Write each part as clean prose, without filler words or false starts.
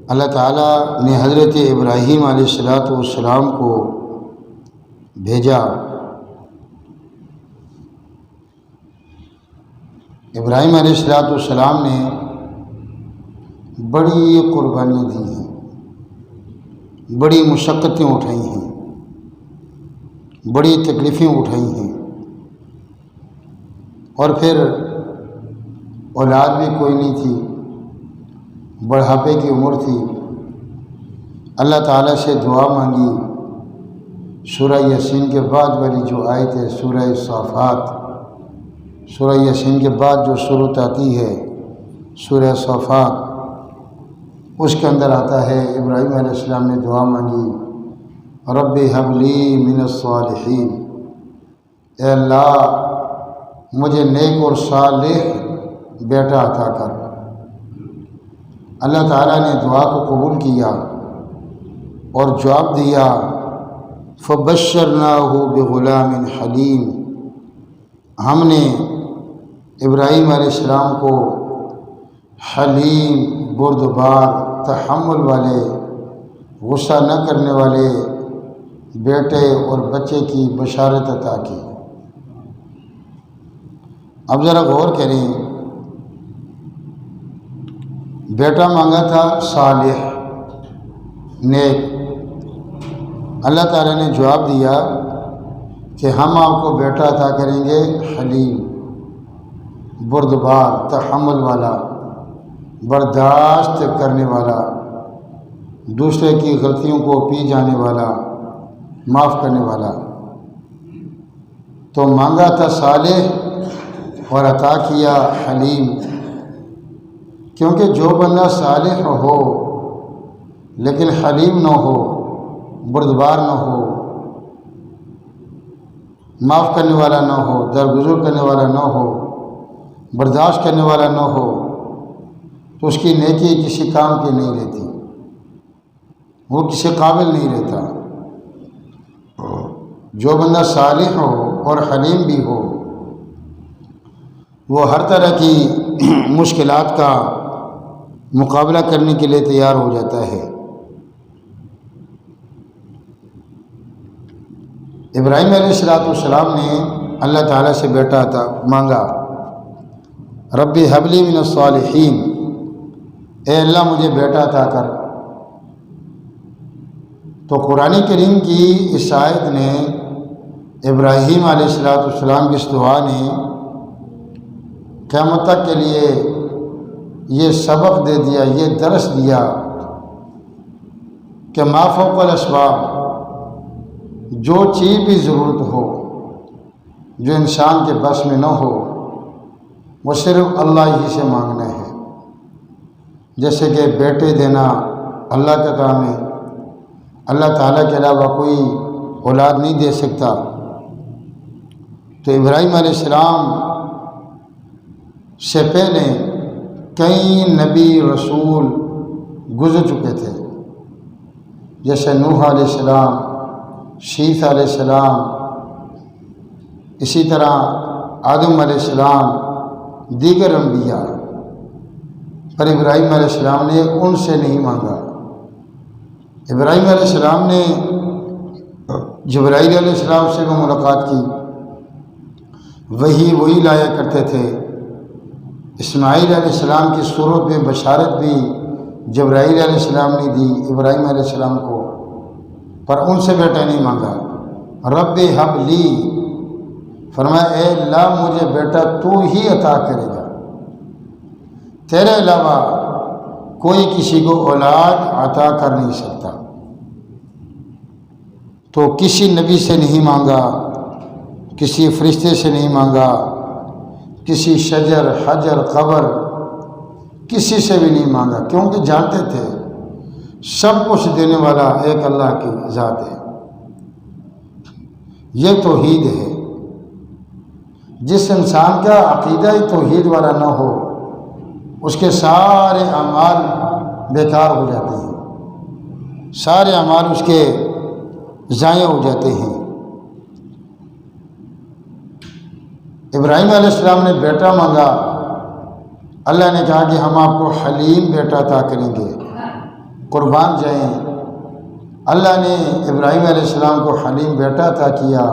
اللہ تعالیٰ نے حضرت ابراہیم علیہ السلام کو بھیجا۔ ابراہیم علیہ السلام نے بڑی قربانیاں دی ہیں، بڑی مشقتیں اٹھائی ہیں، بڑی تکلیفیں اٹھائی ہیں، اور پھر اولاد بھی کوئی نہیں تھی، بڑھاپے کی عمر تھی۔ اللہ تعالیٰ سے دعا مانگی۔ سورہ یاسین کے بعد والی جو آیت ہے سورہ صافات، سورہ یاسین کے بعد جو صورت آتی ہے سورہ صافات، اس کے اندر آتا ہے ابراہیم علیہ السلام نے دعا مانگی، رب ہب لی من الصالحین، اے اللہ مجھے نیک اور صالح بیٹا عطا کر۔ اللہ تعالیٰ نے دعا کو قبول کیا اور جواب دیا، فبشرناہ بغلام حلیم، ہم نے ابراہیم علیہ السلام کو حلیم، بردبار، تحمل والے، غصہ نہ کرنے والے بیٹے اور بچے کی بشارت عطا کی۔ اب ذرا غور کریں، بیٹا مانگا تھا صالح، نیک، اللہ تعالیٰ نے جواب دیا کہ ہم آپ کو بیٹا عطا کریں گے حلیم، بردبار، تحمل والا، برداشت کرنے والا، دوسرے کی غلطیوں کو پی جانے والا، معاف کرنے والا۔ تو مانگا تھا صالح اور عطا کیا حلیم، کیونکہ جو بندہ صالح ہو لیکن حلیم نہ ہو، بردبار نہ ہو، معاف کرنے والا نہ ہو، درگزر کرنے والا نہ ہو، برداشت کرنے والا نہ ہو، تو اس کی نیکی کسی کام کی نہیں رہتی، وہ کسی قابل نہیں رہتا۔ جو بندہ صالح ہو اور حلیم بھی ہو، وہ ہر طرح کی مشکلات کا مقابلہ کرنے کے لیے تیار ہو جاتا ہے۔ ابراہیم علیہ السلام نے اللہ تعالیٰ سے بیٹا عطا مانگا، رب ہب لی من الصالحین، اے اللہ مجھے بیٹا عطا کر۔ تو قرآن کریم کی اس آیت نے، ابراہیم علیہ السلام کی اس دعا نے قیامت تک کے لیے یہ سبق دے دیا، یہ درس دیا کہ ما فوق الاسباب، جو چیز بھی ضرورت ہو، جو انسان کے بس میں نہ ہو، وہ صرف اللہ ہی سے مانگنا ہے۔ جیسے کہ بیٹے دینا اللہ کا کام ہے، اللہ تعالیٰ کے علاوہ کوئی اولاد نہیں دے سکتا۔ تو ابراہیم علیہ السلام سے پہلے کئی نبی رسول گزر چکے تھے، جیسے نوح علیہ السلام، شیث علیہ السلام، اسی طرح آدم علیہ السلام، دیگر انبیاء، پر ابراہیم علیہ السلام نے ان سے نہیں مانگا۔ ابراہیم علیہ السلام نے جبرائیل علیہ السلام سے بھی ملاقات کی، وہی لایا کرتے تھے۔ اسماعیل علیہ السلام کی صورت میں بشارت بھی جبرائیل علیہ السلام نے دی ابراہیم علیہ السلام کو، پر ان سے بیٹا نہیں مانگا۔ رب ہب لی، فرمایا اے اللہ مجھے بیٹا تو ہی عطا کرے گا، تیرے علاوہ کوئی کسی کو اولاد عطا کر نہیں سکتا۔ تو کسی نبی سے نہیں مانگا، کسی فرشتے سے نہیں مانگا، کسی شجر، حجر، قبر، کسی سے بھی نہیں مانگا، کیونکہ جانتے تھے سب کچھ دینے والا ایک اللہ کی ذات ہے۔ یہ توحید ہے۔ جس انسان کا عقیدہ توحید والا نہ ہو، اس کے سارے اعمال بیکار ہو جاتے ہیں، سارے اعمال اس کے ضائع ہو جاتے ہیں۔ ابراہیم علیہ السلام نے بیٹا مانگا، اللہ نے کہا کہ ہم آپ کو حلیم بیٹا عطا کریں گے، قربان جائیں۔ اللہ نے ابراہیم علیہ السلام کو حلیم بیٹا عطا کیا،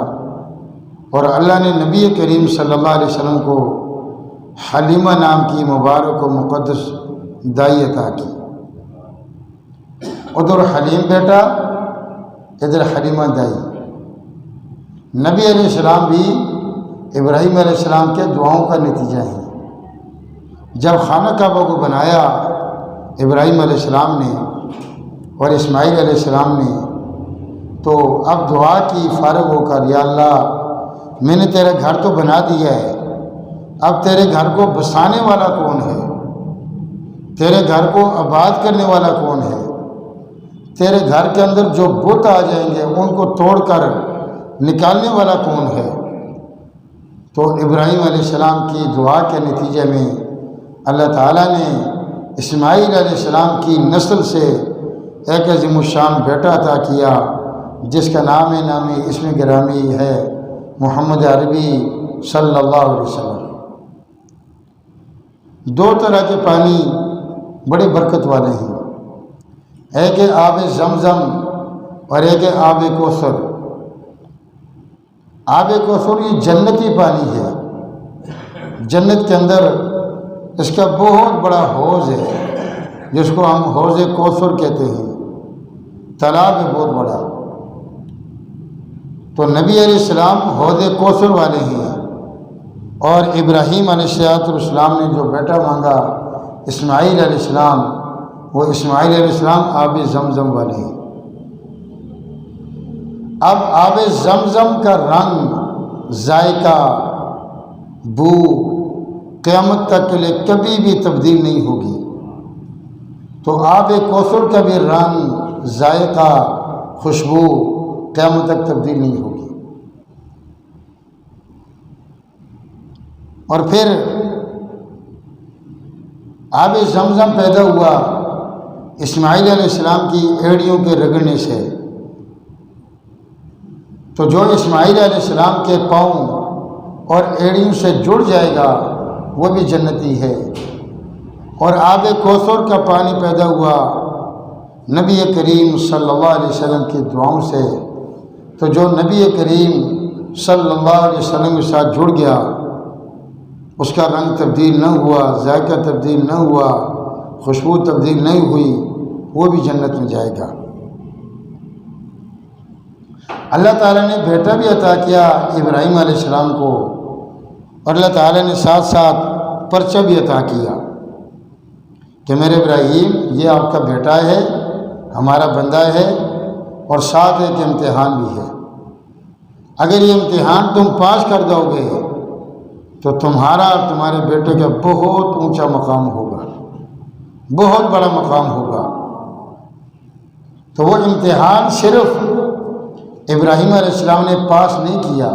اور اللہ نے نبی کریم صلی اللہ علیہ وسلم کو حلیمہ نام کی مبارک و مقدس دائی عطا کی۔ ادھر حلیم بیٹا، ادھر حلیمہ دائی۔ نبی علیہ السلام بھی ابراہیم علیہ السلام کے دعاؤں کا نتیجہ ہیں۔ جب خانہ کعبہ کو بنایا ابراہیم علیہ السلام نے اور اسماعیل علیہ السلام نے، تو اب دعا کی فارغ ہو کر، یا اللہ میں نے تیرا گھر تو بنا دیا ہے، اب تیرے گھر کو بسانے والا کون ہے؟ تیرے گھر کو آباد کرنے والا کون ہے؟ تیرے گھر کے اندر جو بت آ جائیں گے ان کو توڑ کر نکالنے والا کون ہے؟ تو ابراہیم علیہ السلام کی دعا کے نتیجے میں اللہ تعالیٰ نے اسماعیل علیہ السلام کی نسل سے ایک عظیم الشان بیٹا عطا کیا، جس کا نام اسم گرامی ہے محمد عربی صلی اللہ علیہ وسلم۔ دو طرح کے پانی بڑی برکت والے ہیں، ایک ہے آب زمزم اور ایک ہے آب کوثر۔ آب کوثر یہ جنتی پانی ہے، جنت کے اندر اس کا بہت بڑا حوض ہے، جس کو ہم حوض کوثر کہتے ہیں، تالاب ہے بہت بڑا۔ تو نبی علیہ السلام حوض کوثر والے ہیں، اور ابراہیم علیہ السلام نے جو بیٹا مانگا اسماعیل علیہ السلام، وہ اسماعیل علیہ السلام آب زمزم والے ہیں۔ اب آب زمزم کا رنگ، ذائقہ، بو قیامت تک کے لیے کبھی بھی تبدیل نہیں ہوگی، تو آب کوثر کا بھی رنگ، ذائقہ، خوشبو قیامت تک تبدیل نہیں ہوگی۔ اور پھر آب زمزم پیدا ہوا اسماعیل علیہ السلام کی ایڑیوں کے رگڑنے سے، تو جو اسماعیل علیہ السلام کے پاؤں اور ایڑیوں سے جڑ جائے گا وہ بھی جنتی ہے۔ اور آب کوثر کا پانی پیدا ہوا نبی کریم صلی اللہ علیہ وسلم کی دعاؤں سے، تو جو نبی کریم صلی اللہ علیہ وسلم کے ساتھ جڑ گیا، اس کا رنگ تبدیل نہ ہوا، ذائقہ تبدیل نہ ہوا، خوشبو تبدیل نہیں ہوئی، وہ بھی جنت میں جائے گا۔ اللہ تعالیٰ نے بیٹا بھی عطا کیا ابراہیم علیہ السلام کو، اور اللہ تعالیٰ نے ساتھ ساتھ پرچہ بھی عطا کیا کہ میرے ابراہیم یہ آپ کا بیٹا ہے، ہمارا بندہ ہے، اور ساتھ ایک امتحان بھی ہے۔ اگر یہ امتحان تم پاس کر دو گے تو تمہارا اور تمہارے بیٹے کا بہت اونچا مقام ہوگا، بہت بڑا مقام ہوگا۔ تو وہ امتحان صرف ابراہیم علیہ السلام نے پاس نہیں کیا،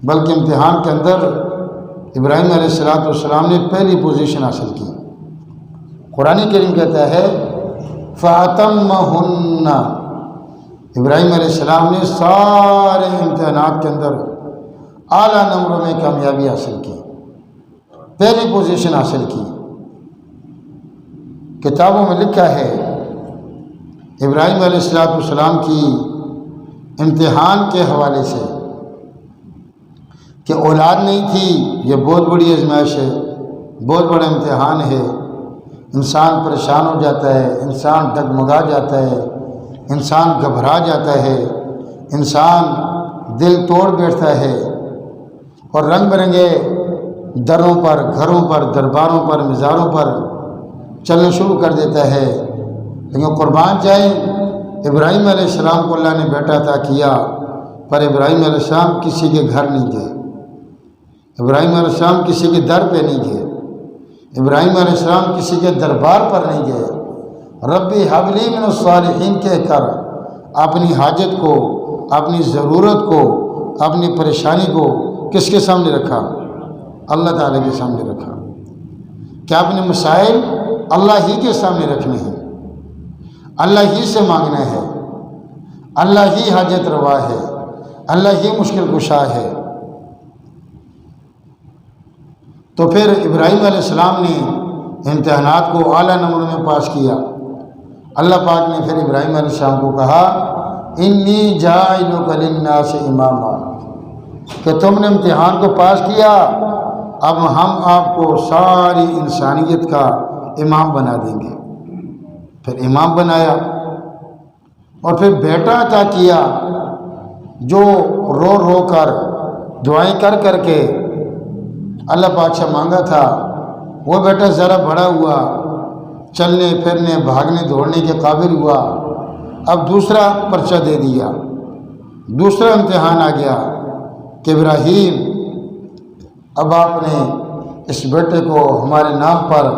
بلکہ امتحان کے اندر ابراہیم علیہ السلام نے پہلی پوزیشن حاصل کی۔ قرآن کریم کہتا ہے فَأَتَمَّهُنَّ، ابراہیم علیہ السلام نے سارے امتحانات کے اندر اعلیٰ نمبروں میں کامیابی حاصل کی، پہلی پوزیشن حاصل کی۔ کتابوں میں لکھا ہے ابراہیم علیہ السلام کی امتحان کے حوالے سے کہ اولاد نہیں تھی، یہ بہت بڑی آزمائش ہے، بہت بڑا امتحان ہے۔ انسان پریشان ہو جاتا ہے، انسان ڈگمگا جاتا ہے، انسان گھبرا جاتا ہے، انسان دل توڑ بیٹھتا ہے، اور رنگ برنگے دروں پر، گھروں پر، درباروں پر، مزاروں پر چلنا شروع کر دیتا ہے۔ لیکن قربان جائیں ابراہیم علیہ السلام کو اللہ نے بیٹا عطا کیا، پر ابراہیم علیہ السلام کسی کے گھر نہیں گئے، ابراہیم علیہ السلام کسی کے در پہ نہیں گئے، ابراہیم علیہ السلام کسی کے دربار پر نہیں گئے۔ ربی حبلی من الصالحین کہہ کر اپنی حاجت کو، اپنی ضرورت کو، اپنی پریشانی کو کس کے سامنے رکھا؟ اللہ تعالیٰ کے سامنے رکھا۔ کہ اپنے مسائل اللہ ہی کے سامنے رکھنے ہیں، اللہ ہی سے مانگنا ہے، اللہ ہی حاجت روا ہے، اللہ ہی مشکل کشا ہے۔ تو پھر ابراہیم علیہ السلام نے امتحانات کو اعلیٰ نمبر میں پاس کیا۔ اللہ پاک نے پھر ابراہیم علیہ السلام کو کہا انی جاعلک للناس اماما، کہ تم نے امتحان کو پاس کیا، اب ہم آپ کو ساری انسانیت کا امام بنا دیں گے۔ پھر امام بنایا اور پھر بیٹا عطا کیا جو رو رو کر دعائیں کر کر کے اللہ پاک سے مانگا تھا، وہ بیٹا ذرا بڑا ہوا، چلنے پھرنے بھاگنے دوڑنے کے قابل ہوا، اب دوسرا پرچہ دے دیا، دوسرا امتحان آ گیا کہ ابراہیم اب آپ نے اس بیٹے کو ہمارے نام پر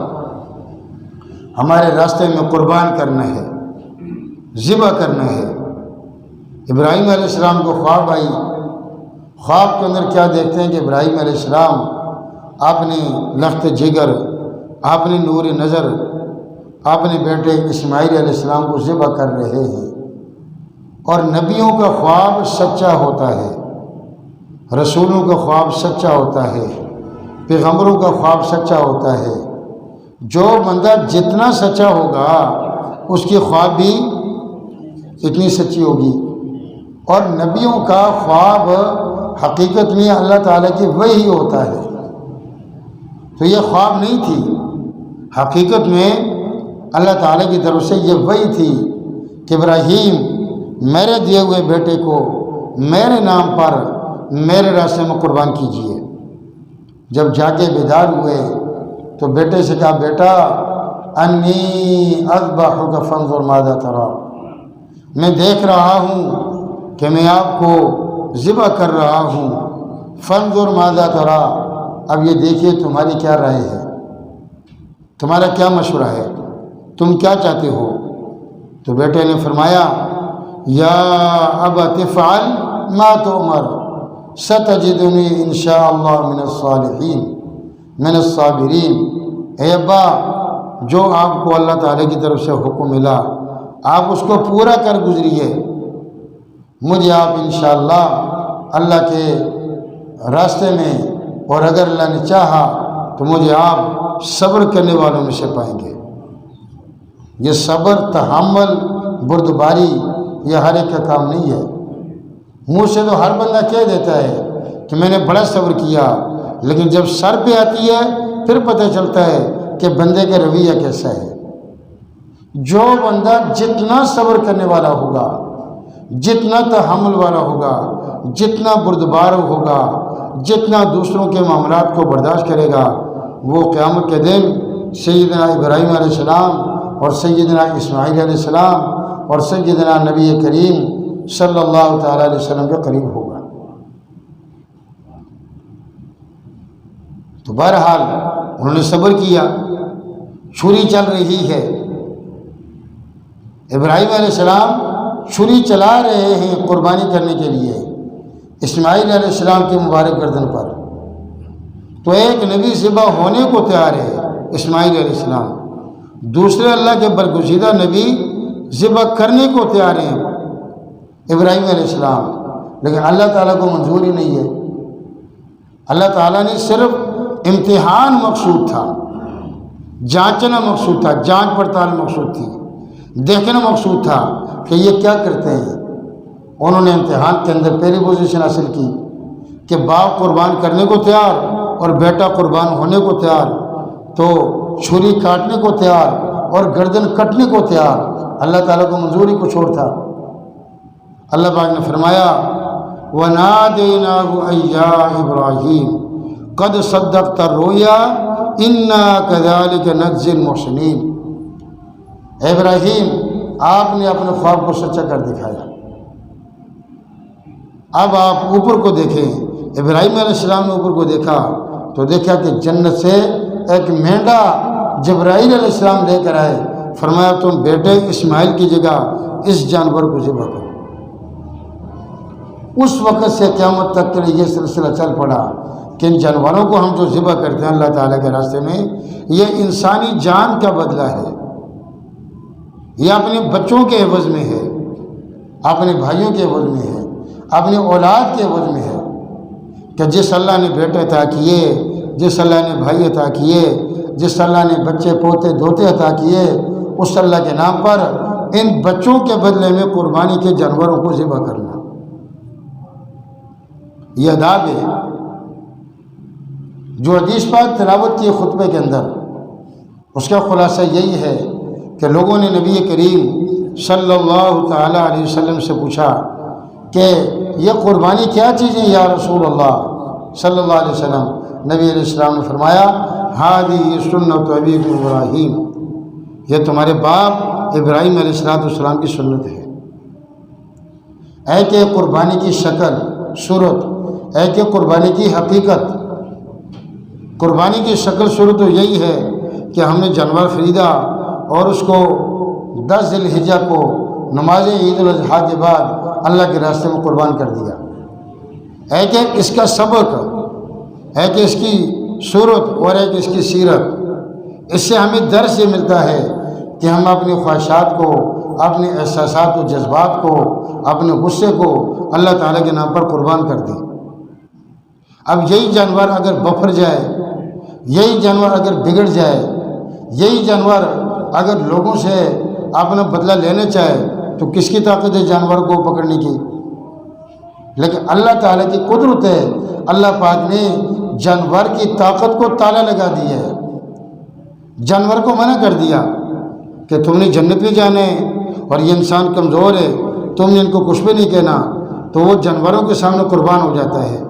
ہمارے راستے میں قربان کرنا ہے، ذبح کرنا ہے۔ ابراہیم علیہ السلام کو خواب آئی، خواب کے اندر کیا دیکھتے ہیں کہ ابراہیم علیہ السلام آپ نے لخت جگر، آپ نے نور نظر، اپنے بیٹے اسماعیل علیہ السلام کو ذبح کر رہے ہیں۔ اور نبیوں کا خواب سچا ہوتا ہے، رسولوں کا خواب سچا ہوتا ہے، پیغمبروں کا خواب سچا ہوتا ہے۔ جو بندہ جتنا سچا ہوگا اس کی خواب بھی اتنی سچی ہوگی۔ اور نبیوں کا خواب حقیقت میں اللہ تعالیٰ کی وحی ہوتا ہے، تو یہ خواب نہیں تھی، حقیقت میں اللہ تعالیٰ کی طرف سے یہ وحی تھی کہ ابراہیم میرے دیے ہوئے بیٹے کو میرے نام پر میرے راستے میں قربان کیجیے۔ جب جا کے بیدار ہوئے تو بیٹے سے کہا بیٹا انی اذبحک فانظر ماذا تری، میں دیکھ رہا ہوں کہ میں آپ کو ذبح کر رہا ہوں، فانظر ماذا تری، اب یہ دیکھیے تمہاری کیا رائے ہے، تمہارا کیا مشورہ ہے، تم کیا چاہتے ہو؟ تو بیٹے نے فرمایا یا ابت افعل ما تؤمر ستجدنی انشاءاللہ من الصالحین من الصابرین۔ اے ابا، جو آپ کو اللہ تعالیٰ کی طرف سے حکم ملا آپ اس کو پورا کر گزریے، مجھے آپ انشاءاللہ اللہ کے راستے میں، اور اگر اللہ نے چاہا تو مجھے آپ صبر کرنے والوں میں سے پائیں گے۔ یہ صبر، تحمل، بردباری یہ ہر ایک کا کام نہیں ہے۔ منہ سے تو ہر بندہ کہہ دیتا ہے کہ میں نے بڑا صبر کیا، لیکن جب سر پہ آتی ہے پھر پتہ چلتا ہے کہ بندے کا رویہ کیسا ہے۔ جو بندہ جتنا صبر کرنے والا ہوگا، جتنا تحمل والا ہوگا، جتنا بردبار ہوگا، جتنا دوسروں کے معاملات کو برداشت کرے گا، وہ قیامت کے دن سیدنا ابراہیم علیہ السلام اور سیدنا اسماعیل علیہ السلام اور سیدنا نبی کریم صلی اللہ تعالیٰ علیہ وسلم کے قریب ہوگا۔ تو بہرحال انہوں نے صبر کیا، چھری چل رہی ہے، ابراہیم علیہ السلام چھری چلا رہے ہیں قربانی کرنے کے لیے اسماعیل علیہ السلام کی مبارک گردن پر، تو ایک نبی ذبح ہونے کو تیار ہے اسماعیل علیہ السلام، دوسرے اللہ کے برگزیدہ نبی ذبح کرنے کو تیار ہیں ابراہیم علیہ السلام، لیکن اللہ تعالیٰ کو منظور ہی نہیں ہے۔ اللہ تعالیٰ نے صرف امتحان مقصود تھا، جانچنا مقصود تھا، جانچ پڑتال مقصود تھی، دیکھنا مقصود تھا کہ یہ کیا کرتے ہیں۔ انہوں نے امتحان کے اندر پہلی پوزیشن حاصل کی کہ باپ قربان کرنے کو تیار اور بیٹا قربان ہونے کو تیار، تو چھری کاٹنے کو تیار اور گردن کٹنے کو تیار۔ اللہ تعالیٰ کو منظور ہی کچھ اور تھا۔ اللہ پاک نے فرمایا وَنَادَيْنَاهُ أَن يَا إِبْرَاهِيمُ قَدْ صَدَّقْتَ الرُّؤْيَا إِنَّا كَذَلِكَ نَجْزِي الْمُحْسِنِينَ۔ اے ابراہیم، آپ نے اپنے خواب کو سچا کر دکھایا۔ اب آپ اوپر کو دیکھیں، ابراہیم علیہ السلام نے اوپر کو دیکھا تو دیکھا کہ جنت سے ایک مینڈا جبرائیل علیہ السلام لے کر آئے، فرمایا تم بیٹے اسماعیل کی جگہ اس جانور کو ذبح کرو۔ اس وقت سے قیامت تک کے لیے یہ سلسلہ چل پڑا کہ ان جانوروں کو ہم جو ذبح کرتے ہیں اللہ تعالیٰ کے راستے میں، یہ انسانی جان کا بدلہ ہے، یہ اپنے بچوں کے عوض میں ہے، اپنے بھائیوں کے عوض میں ہے، اپنی اولاد کے عوض میں ہے، کہ جس اللہ نے بیٹے عطا کیے، جس اللہ نے بھائی عطا کیے، جس اللہ نے بچے پوتے دوتے عطا کیے، اس اللہ کے نام پر ان بچوں کے بدلے میں قربانی کے جانوروں کو ذبح کرنا، یہ آداب ہے جو حدیث پاک تلاوت کی خطبے کے اندر، اس کا خلاصہ یہی ہے کہ لوگوں نے نبی کریم صلی اللہ تعالیٰ علیہ وسلم سے پوچھا کہ یہ قربانی کیا چیزیں یا رسول اللہ صلی اللہ علیہ وسلم؟ نبی علیہ السلام نے فرمایا ہذہ سنت ابیکم ابراہیم، یہ تمہارے باپ ابراہیم علیہ السلام کی سنت ہے۔ اے کہ قربانی کی شکل صورت، اے کہ قربانی کی حقیقت، قربانی کی شکل صورت تو یہی ہے کہ ہم نے جانور خریدا اور اس کو 10 ذی الحجہ کو نماز عید الاضحیٰ کے بعد اللہ کے راستے میں قربان کر دیا۔ ہے کہ اس کا سبق ہے کہ اس کی صورت اور ہے کہ اس کی سیرت، اس سے ہمیں درس یہ ملتا ہے کہ ہم اپنی خواہشات کو، اپنے احساسات و جذبات کو، اپنے غصے کو اللہ تعالیٰ کے نام پر قربان کر دیں۔ اب یہی جانور اگر بفر جائے، یہی جانور اگر بگڑ جائے، یہی جانور اگر لوگوں سے اپنا بدلہ لینا چاہے تو کس کی طاقت ہے جانور کو پکڑنے کی؟ لیکن اللہ تعالیٰ کی قدرت ہے، اللہ پاک نے جانور کی طاقت کو تالا لگا دیا ہے، جانور کو منع کر دیا کہ تم نے جنت میں جانا ہے اور یہ انسان کمزور ہے، تم نے ان کو کچھ بھی نہیں کہنا، تو وہ جانوروں کے سامنے قربان ہو جاتا ہے۔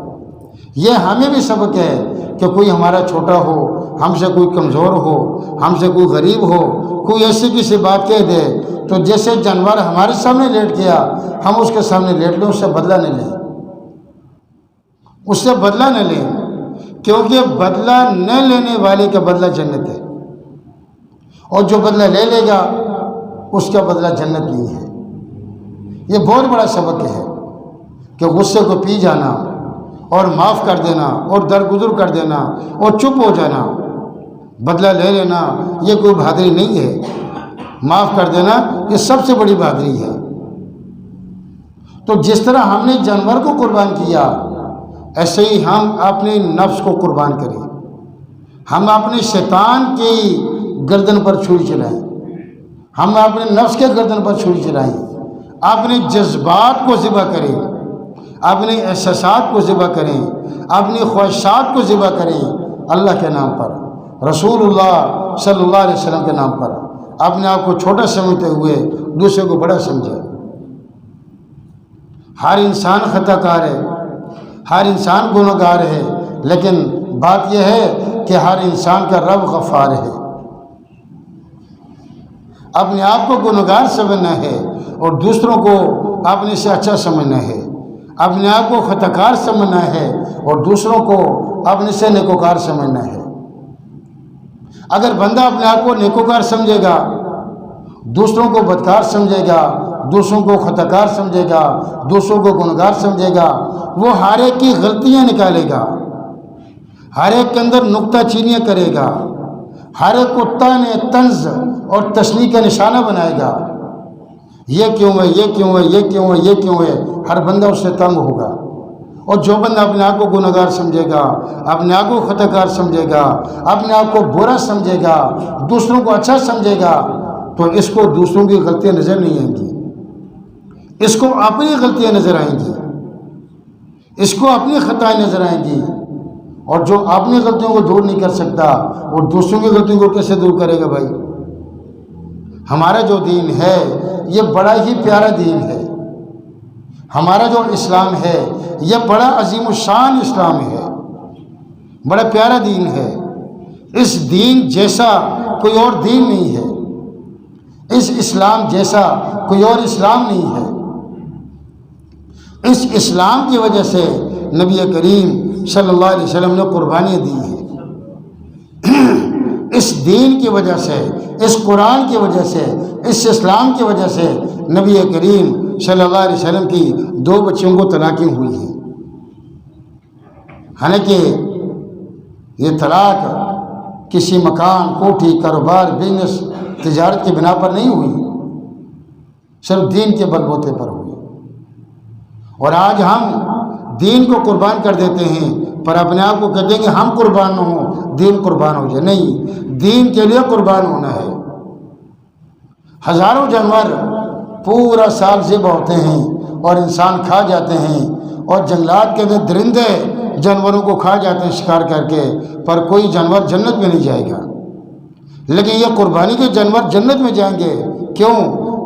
یہ ہمیں بھی سبق ہے کہ کوئی ہمارا چھوٹا ہو، ہم سے کوئی کمزور ہو، ہم سے کوئی غریب ہو، کوئی ایسی کسی بات کہہ دے تو جیسے جانور ہمارے سامنے لیٹ گیا ہم اس کے سامنے لیٹ لیں، اس سے بدلہ نہ لیں، اس سے بدلہ نہ لیں، کیونکہ بدلہ نہ لینے والے کا بدلہ جنت ہے، اور جو بدلہ لے لے گا اس کا بدلہ جنت نہیں ہے۔ یہ بہت بڑا سبق ہے کہ غصے کو پی جانا اور معاف کر دینا اور درگزر کر دینا اور چپ ہو جانا، بدلہ لے لینا یہ کوئی بہادری نہیں ہے، معاف کر دینا یہ سب سے بڑی بہادری ہے۔ تو جس طرح ہم نے جانور کو قربان کیا ایسے ہی ہم اپنے نفس کو قربان کریں، ہم اپنے شیطان کی گردن پر چھری چلائیں، ہم اپنے نفس کے گردن پر چھری چلائیں، اپنے جذبات کو ذبح کریں، اپنے احساسات کو ذبح کریں، اپنی خواہشات کو ذبح کریں، اللہ کے نام پر، رسول اللہ صلی اللہ علیہ وسلم کے نام پر، اپنے آپ کو چھوٹا سمجھتے ہوئے دوسرے کو بڑا سمجھے۔ ہر انسان خطا کار ہے، ہر انسان گنہگار ہے، لیکن بات یہ ہے کہ ہر انسان کا رب غفار ہے۔ اپنے آپ کو گنہگار سمجھنا ہے اور دوسروں کو اپنے سے اچھا سمجھنا ہے، اپنے آپ کو خطا کار سمجھنا ہے اور دوسروں کو اپنے سے نیکوکار سمجھنا ہے۔ اگر بندہ اپنے آپ کو نیکوکار سمجھے گا، دوسروں کو بدکار سمجھے گا، دوسروں کو خطا کار سمجھے گا، دوسروں کو گنہگار سمجھے گا، وہ ہر ایک کی غلطیاں نکالے گا، ہر ایک کے اندر نکتہ چینیاں کرے گا، ہر ایک کو طعن طنز اور تشنیع کا نشانہ بنائے گا، یہ کیوں ہے، یہ کیوں ہے، یہ کیوں ہے، یہ کیوں ہے، ہر بندہ اس سے تنگ ہوگا۔ اور جو بندہ اپنے آپ کو گنہگار سمجھے گا، اپنے آپ کو خطا کار سمجھے گا، اپنے آپ کو برا سمجھے گا، دوسروں کو اچھا سمجھے گا، تو اس کو دوسروں کی غلطیاں نظر نہیں آئیں گی، اس کو اپنی غلطیاں نظر آئیں گی، اس کو اپنی خطائیں نظر آئیں گی، اور جو اپنی غلطیوں کو دور نہیں کر سکتا وہ دوسروں کی غلطیوں کو کیسے دور کرے گا بھائی؟ ہمارا جو دین ہے یہ بڑا ہی پیارا دین ہے، ہمارا جو اسلام ہے یہ بڑا عظیم الشان اسلام ہے، بڑا پیارا دین ہے۔ اس دین جیسا کوئی اور دین نہیں ہے، اس اسلام جیسا کوئی اور اسلام نہیں ہے۔ اس اسلام کی وجہ سے نبی کریم صلی اللہ علیہ وسلم نے قربانیاں دی ہیں، اس دین کی وجہ سے، اس قرآن کی وجہ سے، اس اسلام کی وجہ سے نبی کریم صلی اللہ علیہ وسلم کی 2 بچیوں کو طلاقیں ہوئی ہیں۔ حالانکہ یہ طلاق کسی مکان، کوٹھی، کاروبار، بزنس، تجارت کی بنا پر نہیں ہوئی، صرف دین کے بل بوتے پر ہوئی۔ اور آج ہم دین کو قربان کر دیتے ہیں پر اپنے آپ کو کہتے ہیں کہ ہم قربان نہ ہوں، دین قربان ہو جائے۔ نہیں، دین کے لیے قربان ہونا ہے۔ ہزاروں جانور پورا سال ذبح ہوتے ہیں اور انسان کھا جاتے ہیں، اور جنگلات کے اندر درندے جانوروں کو کھا جاتے ہیں شکار کر کے، پر کوئی جانور جنت میں نہیں جائے گا۔ لیکن یہ قربانی کے جانور جنت میں جائیں گے، کیوں؟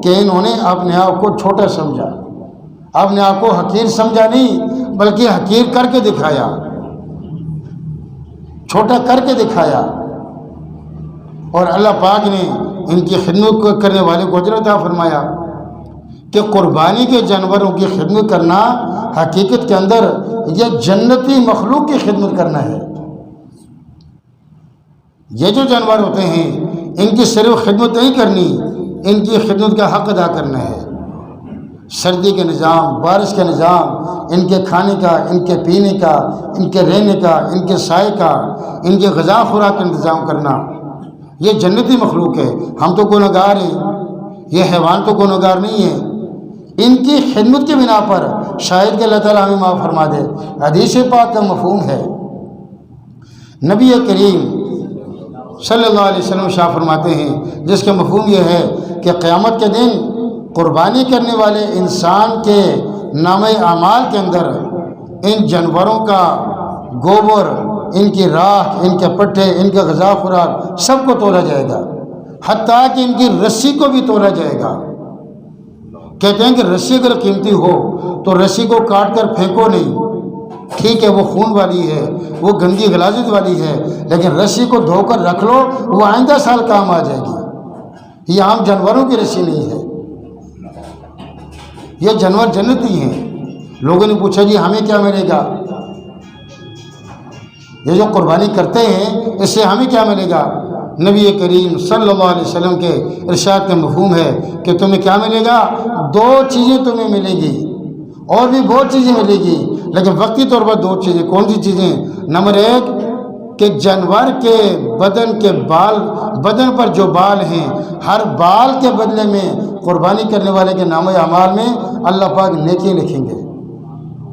کہ انہوں نے اپنے آپ کو چھوٹا سمجھا، اپنے آپ کو حقیر سمجھا نہیں، بلکہ حقیر کر کے دکھایا، چھوٹا کر کے دکھایا۔ اور اللہ پاک نے ان کی خدمت کرنے والے کو اجر عطا فرمایا کہ قربانی کے جانوروں کی خدمت کرنا حقیقت کے اندر یہ جنتی مخلوق کی خدمت کرنا ہے۔ یہ جو جانور ہوتے ہیں ان کی صرف خدمت نہیں کرنی، ان کی خدمت کا حق ادا کرنا ہے۔ سردی کے نظام، بارش کا نظام، ان کے کھانے کا، ان کے پینے کا، ان کے رہنے کا، ان کے سائے کا، ان کے غذا خوراک کا انتظام کرنا، یہ جنتی مخلوق ہے۔ ہم تو گنہگار ہیں، یہ حیوان تو گنہگار نہیں ہے۔ ان کی خدمت کی بنا پر شاید کہ اللہ تعالیٰ ہمیں معاف فرما دے۔ حدیث پاک کا مفہوم ہے، نبی کریم صلی اللہ علیہ وسلم شاہ فرماتے ہیں، جس کا مفہوم یہ ہے کہ قیامت کے دن قربانی کرنے والے انسان کے نامہ اعمال کے اندر ان جانوروں کا گوبر، ان کی راکھ، ان کے پٹھے، ان کے غذا خوراک سب کو تولا جائے گا، حتیٰ کہ ان کی رسی کو بھی تولا جائے گا۔ کہتے ہیں کہ رسی اگر قیمتی ہو تو رسی کو کاٹ کر پھینکو نہیں، ٹھیک ہے وہ خون والی ہے، وہ گندی غلاظت والی ہے، لیکن رسی کو دھو کر رکھ لو، وہ آئندہ سال کام آ جائے گی۔ یہ عام جانوروں کی رسی نہیں ہے، یہ جانور جنتی ہیں۔ لوگوں نے پوچھا جی ہمیں کیا ملے گا؟ یہ جو قربانی کرتے ہیں اس سے ہمیں کیا ملے گا؟ نبی کریم صلی اللہ علیہ وسلم کے ارشاد کا مفہوم ہے کہ تمہیں کیا ملے گا؟ دو چیزیں تمہیں ملے گی، اور بھی بہت چیزیں ملے گی، لیکن وقتی طور پر دو چیزیں۔ کون سی چیزیں؟ نمبر ایک کہ جانور کے بدن کے بال، بدن پر جو بال ہیں، ہر بال کے بدلے میں قربانی کرنے والے کے نام اعمال میں اللہ پاک نیکی لکھیں گے،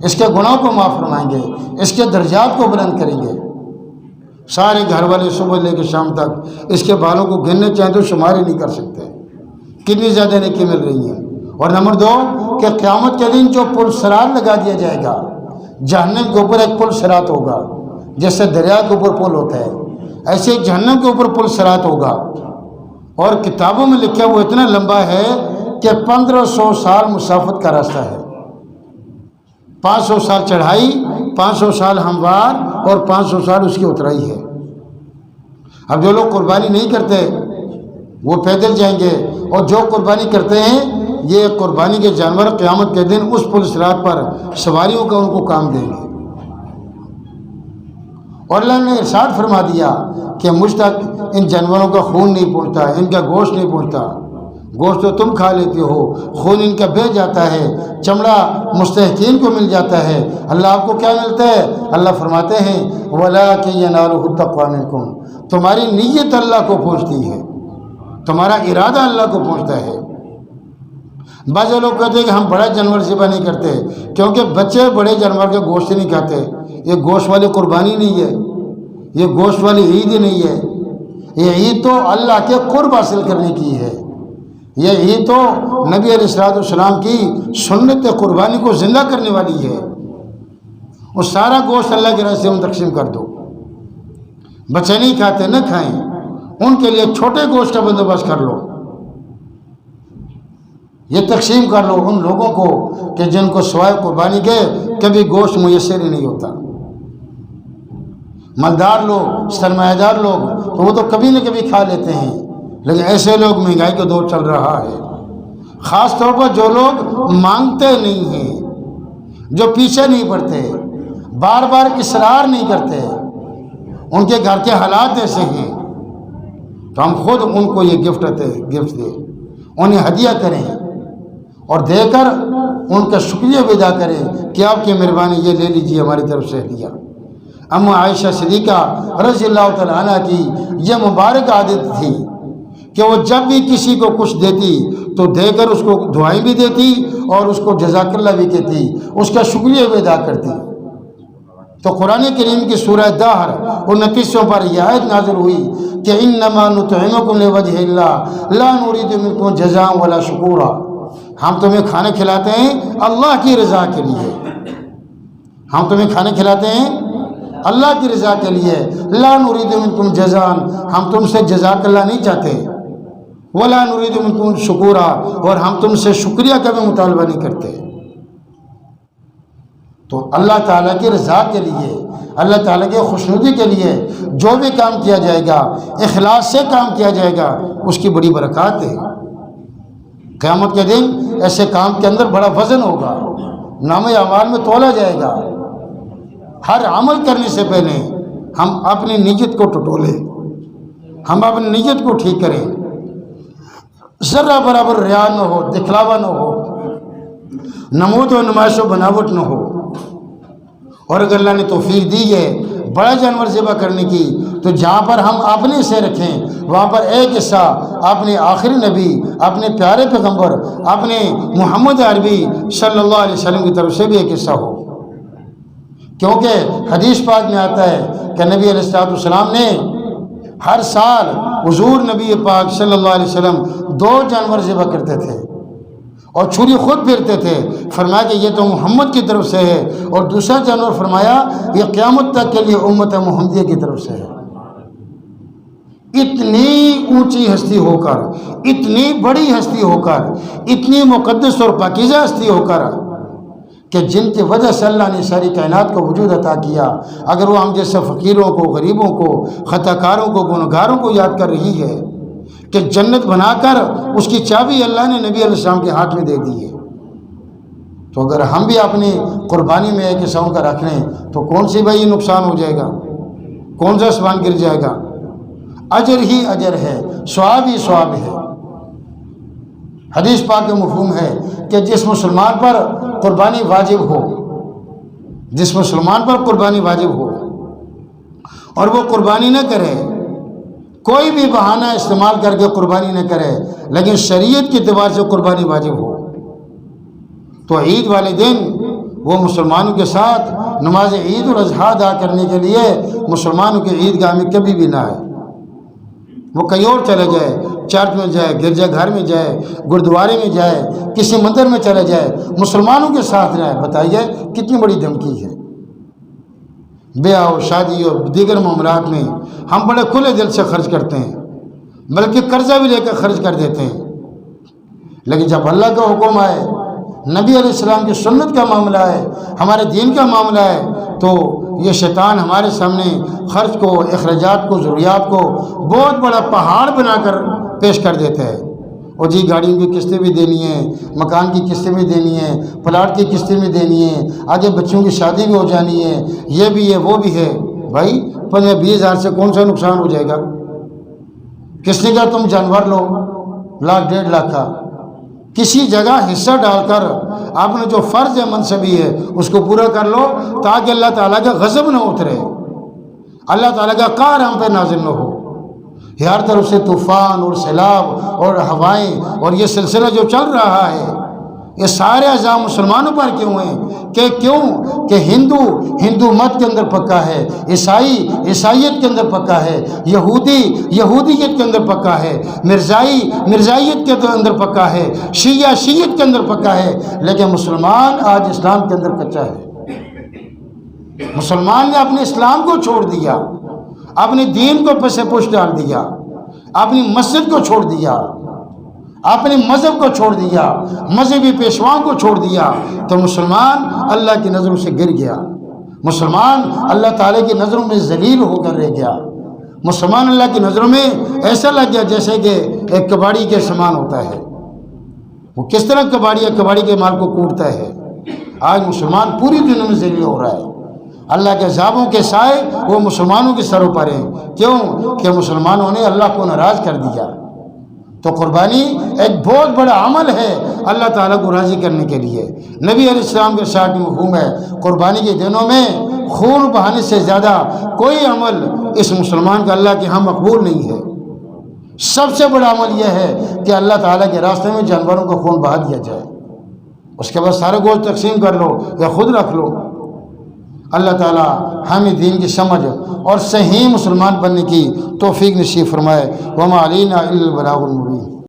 اس کے گناہوں کو معاف فرمائیں گے، اس کے درجات کو بلند کریں گے۔ سارے گھر والے صبح لے کے شام تک اس کے بالوں کو گننے چاہیں تو شمار ہی نہیں کر سکتے، کتنی زیادہ نیکی مل رہی ہیں۔ اور نمبر دو کہ قیامت کے دن جو پل صراط لگا دیا جائے گا، جہنم کے اوپر ایک پل صراط ہوگا، جیسے دریا کے اوپر پل ہوتا ہے، ایسے جہنم کے اوپر پل صراط ہوگا، اور کتابوں میں لکھا وہ اتنا لمبا ہے کہ 1500 سال مسافت کا راستہ ہے۔ 500 سال چڑھائی، 500 سال ہموار، اور 500 سال اس کی اترائی ہے۔ اب جو لوگ قربانی نہیں کرتے وہ پیدل جائیں گے، اور جو قربانی کرتے ہیں یہ قربانی کے جانور قیامت کے دن اس پل صراط پر سواریوں کا ان کو کام دیں گے۔ اور اللہ نے ارشاد فرما دیا کہ مجھ تک ان جانوروں کا خون نہیں پہنچتا، ان کا گوشت نہیں پہنچتا، گوشت تو تم کھا لیتے ہو، خون ان کا بہہ جاتا ہے، چمڑا مستحقین کو مل جاتا ہے۔ اللہ آپ کو کیا ملتا ہے؟ اللہ فرماتے ہیں وَلَٰكِن يَنَالُهُ التَّقْوَىٰ مِنكُمْ، تمہاری نیت اللہ کو پہنچتی ہے، تمہارا ارادہ اللہ کو پہنچتا ہے۔ بعض لوگ کہتے ہیں کہ ہم بڑا جانور ذبح نہیں کرتے کیونکہ بچے بڑے جانور کے گوشت نہیں کھاتے۔ یہ گوشت والی قربانی نہیں ہے، یہ گوشت والی عید نہیں ہے، یہ عید تو اللہ کے قرب حاصل کرنے کی ہے، یہ عید تو نبی علیہ السلام کی سنت قربانی کو زندہ کرنے والی ہے۔ وہ سارا گوشت اللہ کے راستے میں تقسیم کر دو، بچے نہیں کھاتے نہ کھائیں، ان کے لیے چھوٹے گوشت کا بندوبست کر لو، یہ تقسیم کر لو ان لوگوں کو کہ جن کو سوائے قربانی کے کبھی گوشت میسر ہی نہیں ہوتا۔ مالدار لوگ، سرمایہ دار لوگ تو وہ تو کبھی نہ کبھی کھا لیتے ہیں، لیکن ایسے لوگ مہنگائی کا دور چل رہا ہے، خاص طور پر جو لوگ مانگتے نہیں ہیں، جو پیچھے نہیں پڑتے، بار بار اصرار نہیں کرتے، ان کے گھر کے حالات ایسے ہیں، تو ہم خود ان کو یہ گفٹ دیں، انہیں ہدیہ کریں، اور دے کر ان کا شکریہ بھی ادا کریں کہ آپ کی مہربانی، یہ لے لیجیے ہماری طرف سے ہدیہ۔ اما عائشہ صدیقہ رضی اللہ تعالیٰ عنہ کی یہ مبارک عادت تھی کہ وہ جب بھی کسی کو کچھ دیتی تو دے کر اس کو دعائیں بھی دیتی اور اس کو جزاک اللہ بھی کہتی، اس کا شکریہ بھی ادا کرتی۔ تو قرآن کریم کی سورہ دہر 29 پر یہ آیت نازل ہوئی کہ انما نطعمکم لوجہ اللہ لا نرید منکم جزاء ولا شکورا، ہم تمہیں کھانا کھلاتے ہیں اللہ کی رضا کے لیے، ہم تمہیں کھانا کھلاتے ہیں اللہ کی رضا کے لیے، لا نرید منکم جزاء، ہم تم سے جزاک اللہ نہیں چاہتے، ولا نرید منکم شکورا، اور ہم تم سے شکریہ کا بھی مطالبہ نہیں کرتے۔ تو اللہ تعالیٰ کی رضا کے لیے، اللہ تعالیٰ کے خوشنودی کے لیے جو بھی کام کیا جائے گا، اخلاص سے کام کیا جائے گا، اس کی بڑی برکات ہے۔ قیامت کے دن ایسے کام کے اندر بڑا وزن ہوگا، نام اعمال میں تولا جائے گا۔ ہر عمل کرنے سے پہلے ہم اپنی نیت کو ٹٹولیں، ہم اپنی نیت کو ٹھیک کریں، ذرہ برابر ریا نہ ہو، دکھلاوا نہ ہو، نمود و نمائش و بناوٹ نہ ہو۔ اور اگر اللہ نے توفیق دی ہے بڑا جانور ذبح کرنے کی، تو جہاں پر ہم اپنے سے رکھیں وہاں پر ایک حصہ اپنے آخری نبی، اپنے پیارے پیغمبر، اپنے محمد عربی صلی اللہ علیہ وسلم کی طرف سے بھی ایک حصہ ہو، کیونکہ حدیث پاک میں آتا ہے کہ نبی علیہ السلام نے ہر سال حضور نبی پاک صلی اللہ علیہ وسلم 2 جانور ذبح کرتے تھے اور چھری خود پھیرتے تھے، فرمایا کہ یہ تو محمد کی طرف سے ہے، اور دوسرا جانور فرمایا یہ قیامت تک کے لیے امت محمدیہ کی طرف سے ہے۔ اتنی اونچی ہستی ہو کر، اتنی بڑی ہستی ہو کر، اتنی مقدس اور پاکیزہ ہستی ہو کر کہ جن کی وجہ سے اللہ نے ساری کائنات کو وجود عطا کیا، اگر وہ ہم جیسے فقیروں کو، غریبوں کو، خطا کاروں کو، گنہگاروں کو یاد کر رہی ہے کہ جنت بنا کر اس کی چابی اللہ نے نبی علیہ السلام کے ہاتھ میں دے دی ہے، تو اگر ہم بھی اپنی قربانی میں ایک حصہ کا رکھ لیں تو کون سی بھائی نقصان ہو جائے گا، کون سا آسمان گر جائے گا؟ اجر ہی اجر ہے، ثواب ہی ثواب ہے۔ حدیث پاک کا مفہوم ہے کہ جس مسلمان پر قربانی واجب ہو، جس مسلمان پر قربانی واجب ہو اور وہ قربانی نہ کرے، کوئی بھی بہانہ استعمال کر کے قربانی نہ کرے، لیکن شریعت کے اعتبار سے قربانی واجب ہو، تو عید والے دن وہ مسلمانوں کے ساتھ نماز عید الاضحیٰ ادا کرنے کے لیے مسلمانوں کے عیدگاہ میں کبھی بھی نہ آئے، وہ کہیں اور چلے جائے، چرچ میں جائے، گرجا گھر میں جائے، گردوارے میں جائے، کسی مندر میں چلے جائے، مسلمانوں کے ساتھ رہے۔ بتائیے کتنی بڑی دھمکی ہے۔ بیاہ و شادی اور دیگر معاملات میں ہم بڑے کھلے دل سے خرچ کرتے ہیں، بلکہ قرضہ بھی لے کر خرچ کر دیتے ہیں، لیکن جب اللہ کا حکم آئے، نبی علیہ السلام کی سنت کا معاملہ ہے، ہمارے دین کا معاملہ ہے، تو یہ شیطان ہمارے سامنے خرچ کو، اخراجات کو، ضروریات کو بہت بڑا پہاڑ بنا کر پیش کر دیتا ہے۔ اور جی گاڑیوں کی قسطیں بھی دینی ہیں، مکان کی قسطیں بھی دینی ہیں، پلاٹ کی قسطیں بھی دینی ہیں، آگے بچوں کی شادی بھی ہو جانی ہے، یہ بھی ہے وہ بھی ہے۔ بھائی 15-20 ہزار سے کون سا نقصان ہو جائے گا؟ کس نے کہا تم جانور لو 1,00,000 1.5 لاکھ کا؟ کسی جگہ حصہ ڈال کر آپ نے جو فرض ہے منصبی ہے اس کو پورا کر لو، تاکہ اللہ تعالیٰ کا غضب نہ اترے، اللہ تعالیٰ کا قہر ہم پہ نازل نہ ہو۔ ہر طرف سے طوفان اور سیلاب اور ہوائیں اور یہ سلسلہ جو چل رہا ہے، یہ سارے عذاب مسلمانوں پر کیوں ہیں؟ کہ ہندو مت کے اندر پکا ہے، عیسائی عیسائیت کے اندر پکا ہے، یہودی یہودیت کے اندر پکا ہے، مرزائیت کے اندر پکا ہے، شیعہ شیعت کے اندر پکا ہے، لیکن مسلمان آج اسلام کے اندر کچا ہے۔ مسلمان نے اپنے اسلام کو چھوڑ دیا، اپنے دین کو پس پش ڈال دیا، اپنی مسجد کو چھوڑ دیا، اپنے مذہب کو چھوڑ دیا، مذہبی پیشواؤں کو چھوڑ دیا، تو مسلمان اللہ کی نظروں سے گر گیا، مسلمان اللہ تعالیٰ کی نظروں میں ذلیل ہو کر رہ گیا، مسلمان اللہ کی نظروں میں ایسا لگ گیا جیسے کہ ایک کباڑی کے سامان ہوتا ہے۔ وہ کس طرح کباڑی کے مال کو کوٹتا ہے۔ آج مسلمان پوری دنیا میں ذلیل ہو رہا ہے، اللہ کے عذابوں کے سائے وہ مسلمانوں کے سروں پر ہیں۔ کیوں؟ کہ مسلمانوں نے اللہ کو ناراض کر دیا۔ تو قربانی ایک بہت بڑا عمل ہے اللہ تعالیٰ کو راضی کرنے کے لیے۔ نبی علیہ السلام کے ساتھ مفہوم ہے قربانی کے دنوں میں خون بہانے سے زیادہ کوئی عمل اس مسلمان کا اللہ کے ہاں مقبول نہیں ہے۔ سب سے بڑا عمل یہ ہے کہ اللہ تعالیٰ کے راستے میں جانوروں کا خون بہا دیا جائے، اس کے بعد سارے گوشت تقسیم کر لو یا خود رکھ لو۔ اللہ تعالیٰ ہمیں دین کی سمجھ اور صحیح مسلمان بننے کی توفیق نصیب فرمائے۔ وما علینا الا البلاغ المبین۔